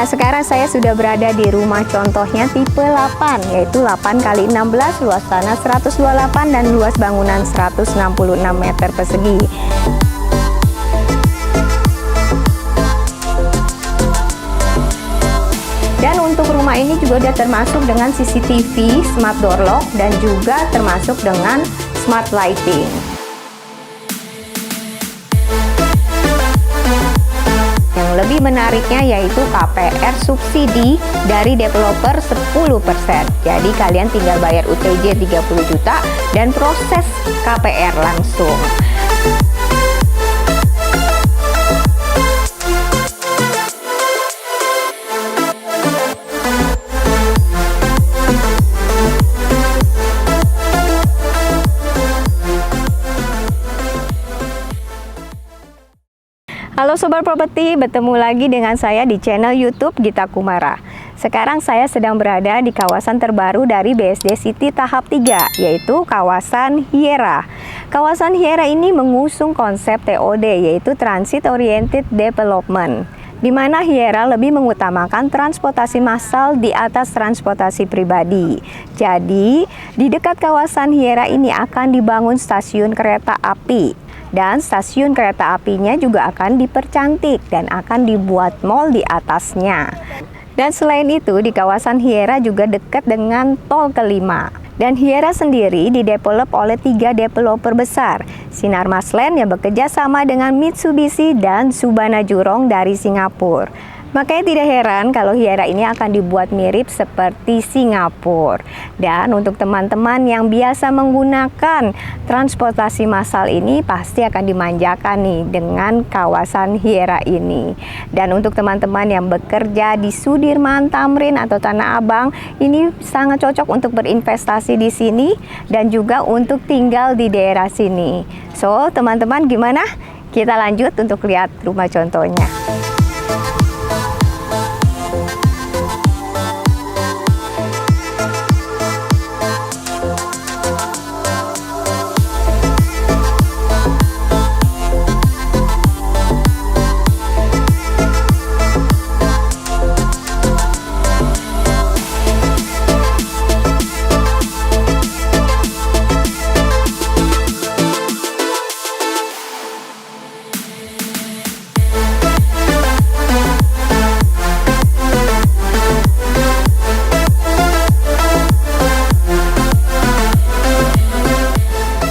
Nah, sekarang saya sudah berada di rumah contohnya tipe 8, yaitu 8x16, luas tanah 128 dan luas bangunan 166 meter persegi. Dan untuk rumah ini juga sudah termasuk dengan CCTV, smart door lock, dan juga termasuk dengan smart lighting. Yang lebih menariknya yaitu KPR subsidi dari developer 10%. Jadi kalian tinggal bayar UTJ 30 juta dan proses KPR langsung. Halo Sobat Properti, bertemu lagi dengan saya di channel YouTube Gita Kumara. Sekarang saya sedang berada di kawasan terbaru dari BSD City tahap 3, yaitu kawasan Hyera. Kawasan Hyera ini mengusung konsep TOD, yaitu Transit Oriented Development, di mana Hyera lebih mengutamakan transportasi massal di atas transportasi pribadi. Jadi, di dekat kawasan Hyera ini akan dibangun stasiun kereta api. Dan stasiun kereta apinya juga akan dipercantik dan akan dibuat mall di atasnya. Dan selain itu, di kawasan Hyera juga dekat dengan tol kelima. Dan Hyera sendiri didevelop oleh 3 developer besar, Sinarmas Land yang bekerja sama dengan Mitsubishi dan Subana Jurong dari Singapura. Makanya tidak heran kalau Hyera ini akan dibuat mirip seperti Singapura. Dan untuk teman-teman yang biasa menggunakan transportasi massal ini pasti akan dimanjakan nih dengan kawasan Hyera ini. Dan untuk teman-teman yang bekerja di Sudirman, Tamrin atau Tanah Abang, ini sangat cocok untuk berinvestasi di sini dan juga untuk tinggal di daerah sini. So, teman-teman gimana? Kita lanjut untuk lihat rumah contohnya.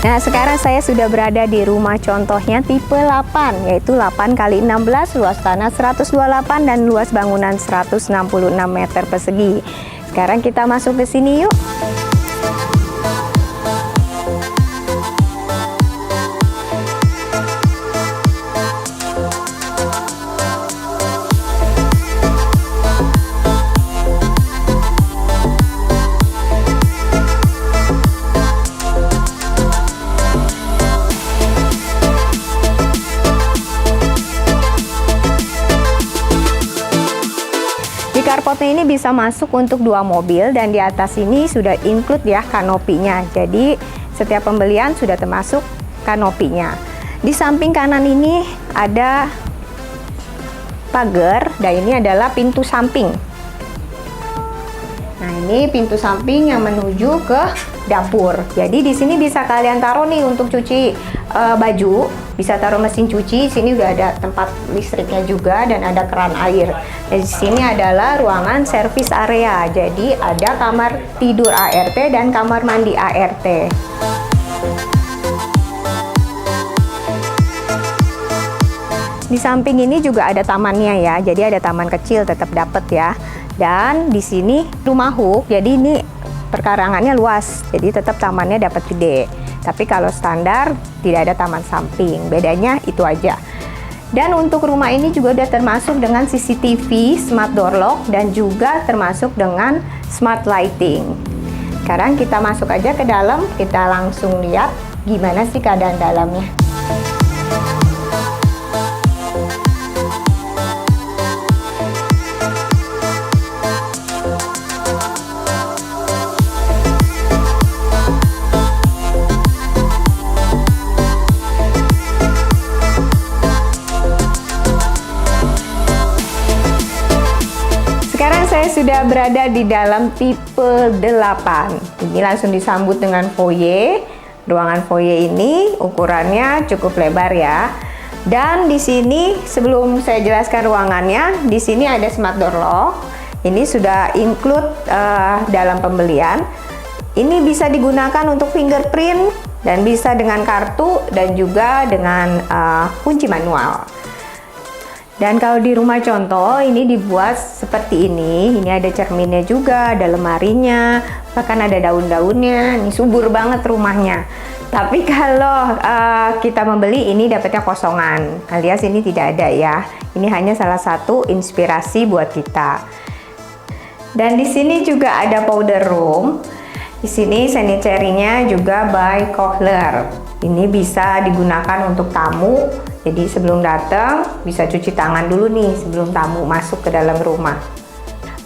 Nah, sekarang saya sudah berada di rumah contohnya tipe 8, yaitu 8x16, luas tanah 128 dan luas bangunan 166 meter persegi. Sekarang kita masuk ke sini yuk. Carportnya ini bisa masuk untuk 2 mobil dan di atas ini sudah include ya kanopinya. Jadi setiap pembelian sudah termasuk kanopinya. Di samping kanan ini ada pagar dan ini adalah pintu samping. Nah, ini pintu samping yang menuju ke dapur. Jadi di sini bisa kalian taruh nih untuk cuci baju, bisa taruh mesin cuci. Sini udah ada tempat listriknya juga dan ada keran air. Dan di sini adalah ruangan service area. Jadi ada kamar tidur ART dan kamar mandi ART. Di samping ini juga ada tamannya ya. Jadi ada taman kecil tetap dapat ya. Dan di sini rumah huk. Jadi ini perkarangannya luas. Jadi tetap tamannya dapat gede. Tapi kalau standar tidak ada taman samping. Bedanya itu aja. Dan untuk rumah ini juga udah termasuk dengan CCTV, smart door lock, dan juga termasuk dengan smart lighting. Sekarang kita masuk aja ke dalam, kita langsung lihat gimana sih keadaan dalamnya. sudah berada di dalam tipe 8. Ini langsung disambut dengan foyer. Ruangan foyer ini ukurannya cukup lebar ya. Dan di sini sebelum saya jelaskan ruangannya, di sini ada smart door lock. Ini sudah include dalam pembelian. Ini bisa digunakan untuk fingerprint dan bisa dengan kartu dan juga dengan kunci manual. Dan kalau di rumah contoh ini dibuat seperti ini. Ini ada cerminnya juga, ada lemarinya, bahkan ada daun-daunnya. Ini subur banget rumahnya. Tapi kalau kita membeli ini dapatnya kosongan, alias ini tidak ada ya. Ini hanya salah satu inspirasi buat kita. Dan di sini juga ada powder room. Di sini sanitary-nya juga by Kohler. Ini bisa digunakan untuk tamu. Jadi sebelum datang bisa cuci tangan dulu nih sebelum tamu masuk ke dalam rumah.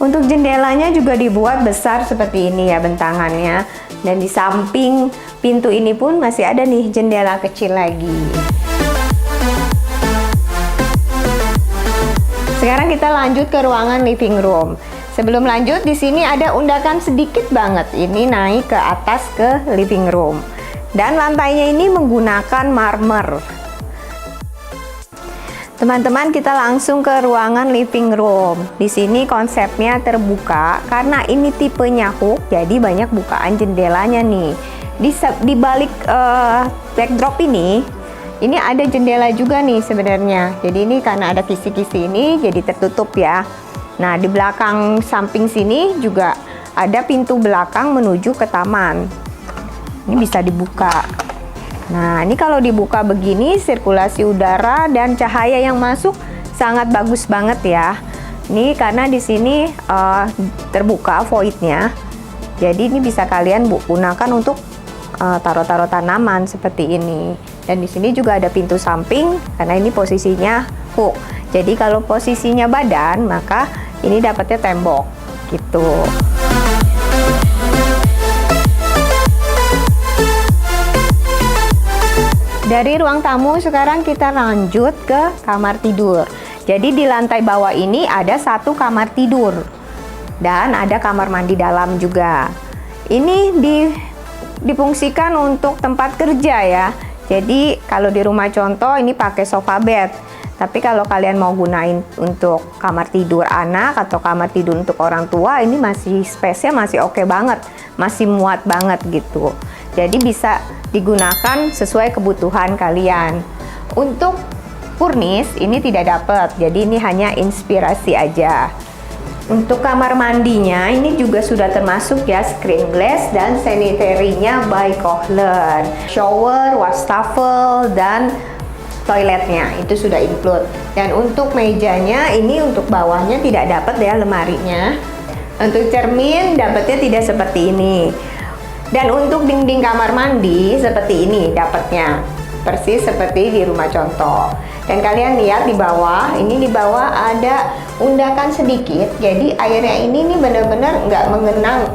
Untuk jendelanya juga dibuat besar seperti ini ya bentangannya. Dan di samping pintu ini pun masih ada nih jendela kecil lagi. Sekarang kita lanjut ke ruangan living room. Sebelum lanjut, di sini ada undakan sedikit banget. Ini naik ke atas ke living room. Dan lantainya ini menggunakan marmer. Teman-teman, kita langsung ke ruangan living room. Di sini konsepnya terbuka karena ini tipenya hook, jadi banyak bukaan jendelanya nih. Di balik backdrop ini ada jendela juga nih sebenarnya. Jadi ini karena ada kisi-kisi ini jadi tertutup ya. Nah, di belakang samping sini juga ada pintu belakang menuju ke taman. Ini bisa dibuka. Nah, ini kalau dibuka begini, sirkulasi udara dan cahaya yang masuk sangat bagus banget ya. Ini karena di sini terbuka voidnya, jadi ini bisa kalian gunakan untuk taruh-taruh tanaman seperti ini. Dan di sini juga ada pintu samping karena ini posisinya hook. Jadi kalau posisinya badan, maka ini dapatnya tembok gitu. Dari ruang tamu sekarang kita lanjut ke kamar tidur. Jadi di lantai bawah ini ada satu kamar tidur dan ada kamar mandi dalam juga. Ini difungsikan untuk tempat kerja ya. Jadi kalau di rumah contoh ini pakai sofa bed. Tapi kalau kalian mau gunain untuk kamar tidur anak atau kamar tidur untuk orang tua, ini masih space-nya masih oke banget, masih muat banget gitu. Jadi bisa digunakan sesuai kebutuhan kalian. Untuk furnish ini tidak dapat, jadi ini hanya inspirasi aja. Untuk kamar mandinya ini juga sudah termasuk ya screen glass dan sanitary-nya by Kohler. Shower, wastafel dan toiletnya itu sudah include. Dan untuk mejanya ini untuk bawahnya tidak dapat ya lemarinya. Untuk cermin dapatnya tidak seperti ini. Dan untuk dinding kamar mandi seperti ini dapatnya, persis seperti di rumah contoh. Dan kalian lihat di bawah, ini di bawah ada undakan sedikit, jadi airnya ini nih benar-benar nggak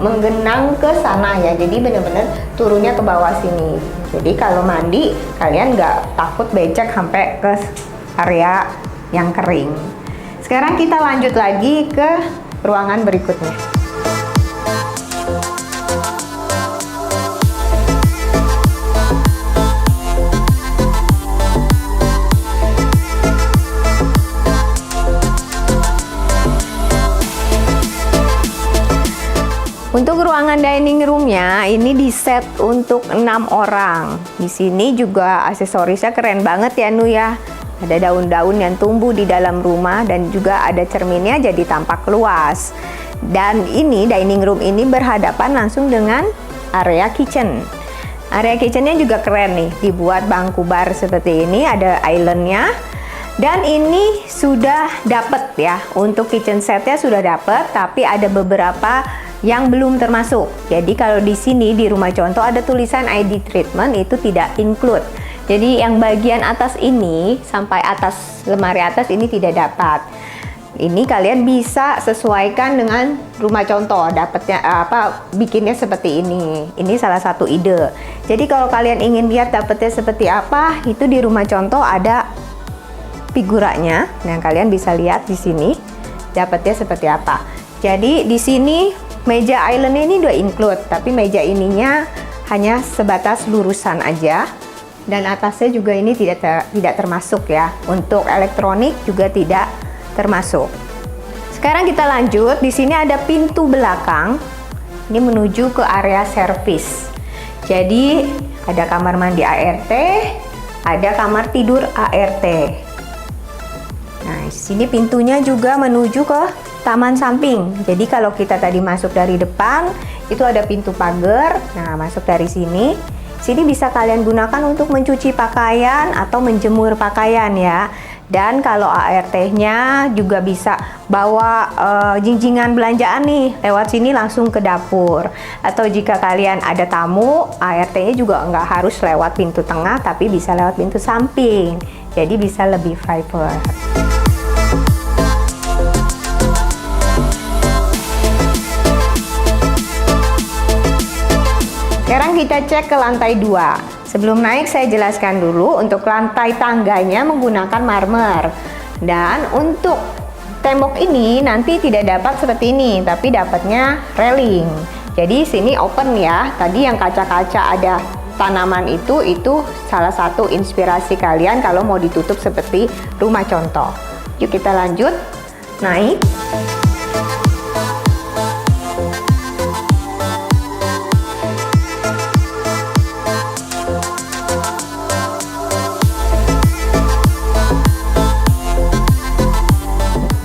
menggenang ke sana ya, jadi benar-benar turunnya ke bawah sini. Jadi kalau mandi kalian nggak takut becek sampai ke area yang kering. Sekarang kita lanjut lagi ke ruangan berikutnya. Untuk ruangan dining roomnya ini diset untuk 6 orang. Di sini juga aksesorisnya keren banget ya Nu ya. Ada daun-daun yang tumbuh di dalam rumah dan juga ada cerminnya jadi tampak luas. Dan ini dining room ini berhadapan langsung dengan area kitchen. Area kitchennya juga keren nih, dibuat bangku bar seperti ini, ada islandnya. Dan ini sudah dapet ya, untuk kitchen setnya sudah dapet, tapi ada beberapa yang belum termasuk. Jadi kalau di sini di rumah contoh ada tulisan ID treatment itu tidak include. Jadi yang bagian atas ini sampai atas lemari atas ini tidak dapat. Ini kalian bisa sesuaikan dengan rumah contoh, dapatnya bikinnya seperti ini. Ini salah satu ide. Jadi kalau kalian ingin lihat dapatnya seperti apa, itu di rumah contoh ada figuranya yang kalian bisa lihat di sini. Dapatnya seperti apa. Jadi di sini meja island ini udah include, tapi meja ininya hanya sebatas lurusan aja. Dan atasnya juga ini tidak termasuk ya. Untuk elektronik juga tidak termasuk. Sekarang kita lanjut. Di sini ada pintu belakang. Ini menuju ke area servis. Jadi ada kamar mandi ART, ada kamar tidur ART. Nah, di sini pintunya juga menuju ke taman samping. Jadi kalau kita tadi masuk dari depan, itu ada pintu pagar. Nah, masuk dari sini. Sini bisa kalian gunakan untuk mencuci pakaian atau menjemur pakaian ya. Dan kalau ART-nya juga bisa bawa jinjingan belanjaan nih, lewat sini langsung ke dapur. Atau jika kalian ada tamu, ART-nya juga nggak harus lewat pintu tengah, tapi bisa lewat pintu samping. Jadi bisa lebih private. Sekarang kita cek ke lantai 2. Sebelum naik saya jelaskan dulu, untuk lantai tangganya menggunakan marmer. Dan untuk tembok ini nanti tidak dapat seperti ini, tapi dapatnya railing. Jadi sini open ya. Tadi yang kaca-kaca ada tanaman itu salah satu inspirasi kalian kalau mau ditutup seperti rumah contoh. Yuk kita lanjut, naik.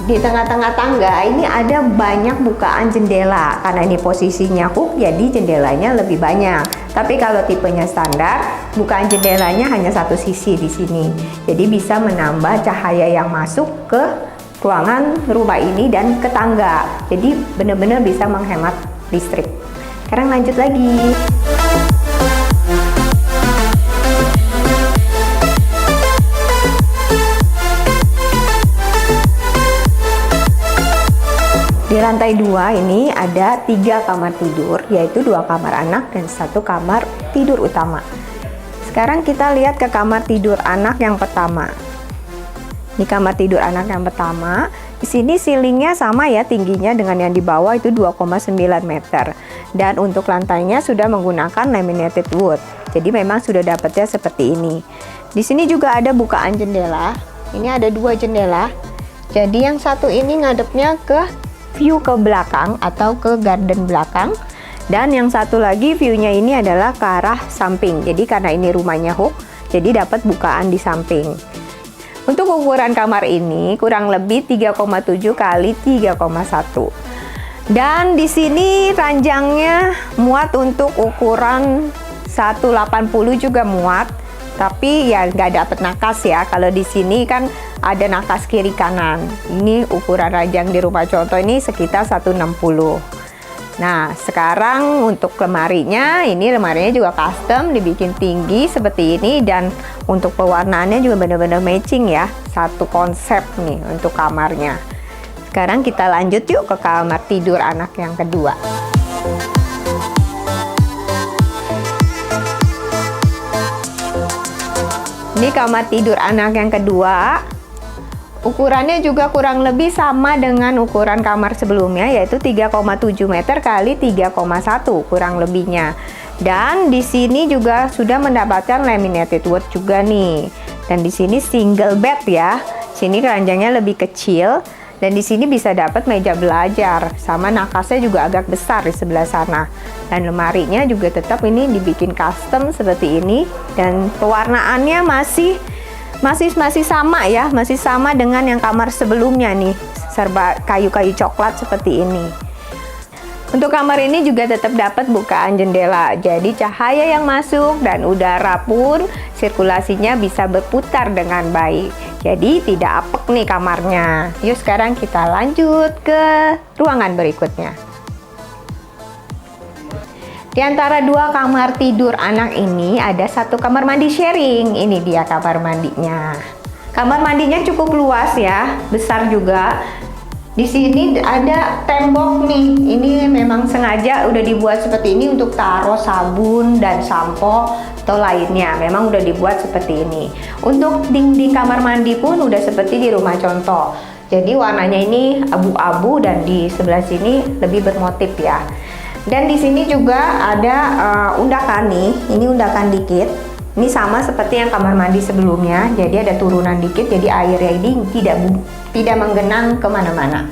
Di tengah-tengah tangga ini ada banyak bukaan jendela. Karena ini posisinya hook, jadi jendelanya lebih banyak. Tapi kalau tipenya standar, bukaan jendelanya hanya satu sisi di sini. Jadi bisa menambah cahaya yang masuk ke ruangan rumah ini dan ke tangga. Jadi benar-benar bisa menghemat listrik. Sekarang lanjut lagi. Di lantai 2 ini ada 3 kamar tidur, yaitu 2 kamar anak dan 1 kamar tidur utama. Sekarang kita lihat ke kamar tidur anak yang pertama. Ini kamar tidur anak yang pertama. Di sini ceilingnya sama ya, tingginya dengan yang di bawah itu 2,9 meter. Dan untuk lantainya sudah menggunakan laminated wood. Jadi memang sudah dapatnya seperti ini. Di sini juga ada bukaan jendela. Ini ada 2 jendela. Jadi yang satu ini ngadepnya ke view ke belakang atau ke garden belakang, dan yang satu lagi view-nya ini adalah ke arah samping. Jadi karena ini rumahnya hook, jadi dapat bukaan di samping. Untuk ukuran kamar ini kurang lebih 3,7 kali 3,1. Dan di sini ranjangnya muat untuk ukuran 180 juga muat. Tapi ya nggak dapat nakas ya. Kalau di sini kan ada nakas kiri kanan. Ini ukuran ranjang di rumah contoh ini sekitar 160. Nah, sekarang untuk lemarinya, ini lemarinya juga custom, dibikin tinggi seperti ini, dan untuk pewarnaannya juga benar-benar matching ya. Satu konsep nih untuk kamarnya. Sekarang kita lanjut yuk ke kamar tidur anak yang kedua. Ini kamar tidur anak yang kedua. Ukurannya juga kurang lebih sama dengan ukuran kamar sebelumnya, yaitu 3,7 meter kali 3,1 kurang lebihnya. Dan di sini juga sudah mendapatkan laminated wood juga nih. Dan di sini single bed ya. Sini ranjangnya lebih kecil. Dan di sini bisa dapat meja belajar, sama nakasnya juga agak besar di sebelah sana. Dan lemarinya juga tetap ini dibikin custom seperti ini, dan pewarnaannya masih sama ya, masih sama dengan yang kamar sebelumnya nih, serba kayu-kayu coklat seperti ini. Untuk kamar ini juga tetap dapat bukaan jendela, jadi cahaya yang masuk dan udara pun sirkulasinya bisa berputar dengan baik. Jadi tidak apek nih kamarnya. Yuk sekarang kita lanjut ke ruangan berikutnya. Di antara 2 kamar tidur anak ini ada 1 kamar mandi sharing. Ini dia kamar mandinya. Kamar mandinya cukup luas ya, besar juga. Di sini ada tembok nih. Ini memang sengaja udah dibuat seperti ini untuk taruh sabun dan sampo atau lainnya. Memang udah dibuat seperti ini. Untuk dinding kamar mandi pun udah seperti di rumah contoh. Jadi warnanya ini abu-abu dan di sebelah sini lebih bermotif ya. Dan di sini juga ada undakan nih, ini undakan dikit. Ini sama seperti yang kamar mandi sebelumnya, jadi ada turunan dikit, jadi airnya ini tidak menggenang kemana-mana.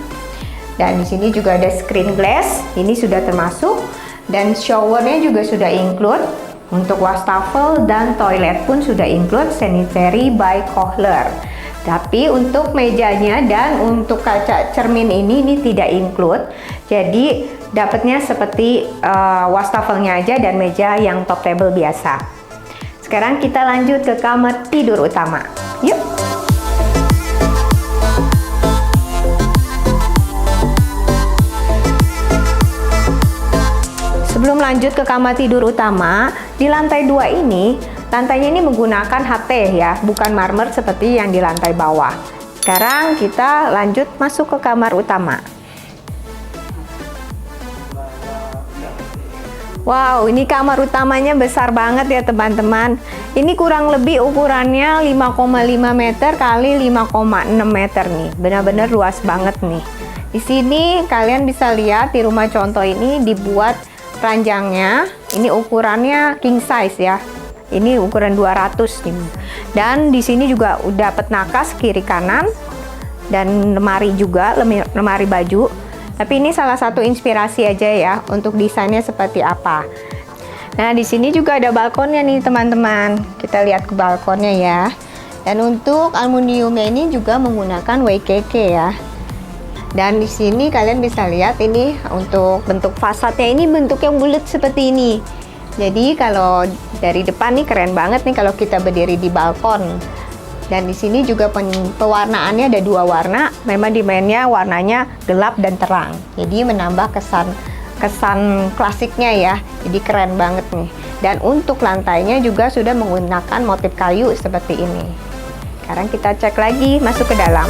Dan di sini juga ada screen glass, ini sudah termasuk. Dan showernya juga sudah include. Untuk wastafel dan toilet pun sudah include sanitary by Kohler. Tapi untuk mejanya dan untuk kaca cermin ini tidak include. Jadi dapatnya seperti wastafelnya aja dan meja yang top table biasa. Sekarang kita lanjut ke kamar tidur utama. Yuk. Sebelum lanjut ke kamar tidur utama, di lantai 2 ini, lantainya ini menggunakan HT ya, bukan marmer seperti yang di lantai bawah. Sekarang kita lanjut masuk ke kamar utama. Wow, ini kamar utamanya besar banget ya teman-teman. Ini kurang lebih ukurannya 5,5 meter kali 5,6 meter nih. Benar-benar luas banget nih. Di sini kalian bisa lihat di rumah contoh ini dibuat ranjangnya. Ini ukurannya king size ya. Ini ukuran 200 nih. Dan di sini juga udah dapat nakas kiri kanan dan lemari juga, lemari baju. Tapi ini salah satu inspirasi aja ya untuk desainnya seperti apa. Nah, di sini juga ada balkonnya nih teman-teman. Kita lihat ke balkonnya ya. Dan untuk aluminiumnya ini juga menggunakan WKK ya. Dan di sini kalian bisa lihat ini untuk bentuk fasadnya ini bentuk yang bulat seperti ini. Jadi kalau dari depan nih keren banget nih kalau kita berdiri di balkon. Dan di sini juga pewarnaannya ada 2 warna. Memang demandnya warnanya gelap dan terang. Jadi menambah kesan klasiknya ya. Jadi keren banget nih. Dan untuk lantainya juga sudah menggunakan motif kayu seperti ini. Sekarang kita cek lagi masuk ke dalam.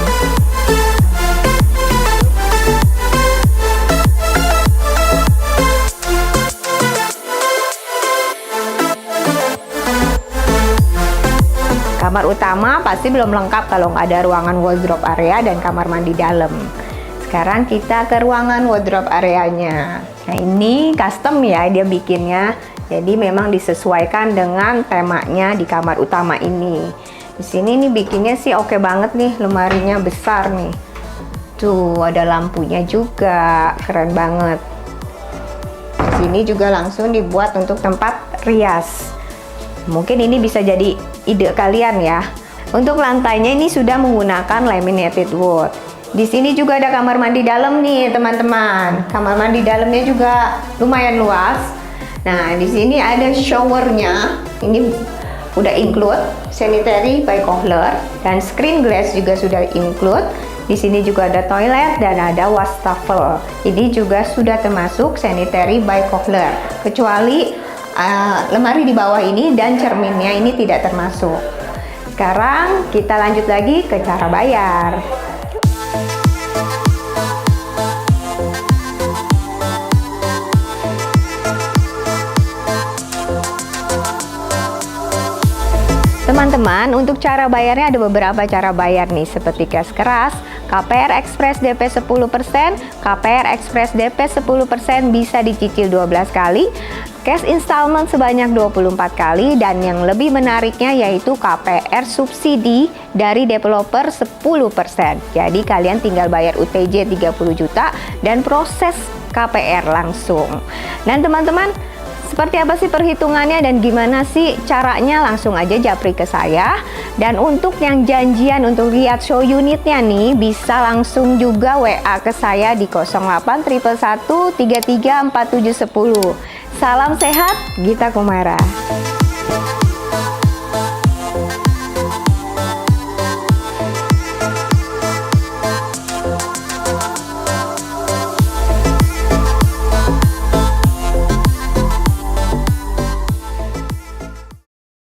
Kamar utama pasti belum lengkap kalau nggak ada ruangan wardrobe area dan kamar mandi dalam. Sekarang kita ke ruangan wardrobe areanya. Nah, ini custom ya dia bikinnya. Jadi memang disesuaikan dengan temanya di kamar utama ini. Di sini nih bikinnya sih oke banget nih, lemarinya besar nih. Tuh, ada lampunya juga, keren banget. Di sini juga langsung dibuat untuk tempat rias. Mungkin ini bisa jadi ide kalian ya. Untuk lantainya ini sudah menggunakan laminated wood. Di sini juga ada kamar mandi dalam nih teman-teman. Kamar mandi dalamnya juga lumayan luas. Nah, di sini ada showernya. Ini udah include sanitary by Kohler dan screen glass juga sudah include. Di sini juga ada toilet dan ada wastafel. Ini juga sudah termasuk sanitary by Kohler. Kecuali lemari di bawah ini dan cerminnya ini tidak termasuk. Sekarang kita lanjut lagi ke cara bayar. Teman-teman, untuk cara bayarnya ada beberapa cara bayar nih, seperti cash keras, KPR Express DP 10%, KPR Express DP 10% bisa dicicil 12 kali, cash installment sebanyak 24 kali, dan yang lebih menariknya yaitu KPR subsidi dari developer 10%. Jadi kalian tinggal bayar UTJ 30 juta dan proses KPR langsung. Dan teman-teman, seperti apa sih perhitungannya dan gimana sih caranya? Langsung aja japri ke saya. Dan untuk yang janjian untuk lihat show unitnya nih, bisa langsung juga WA ke saya di 08 111 33 4710. Salam sehat, Gita Kumara.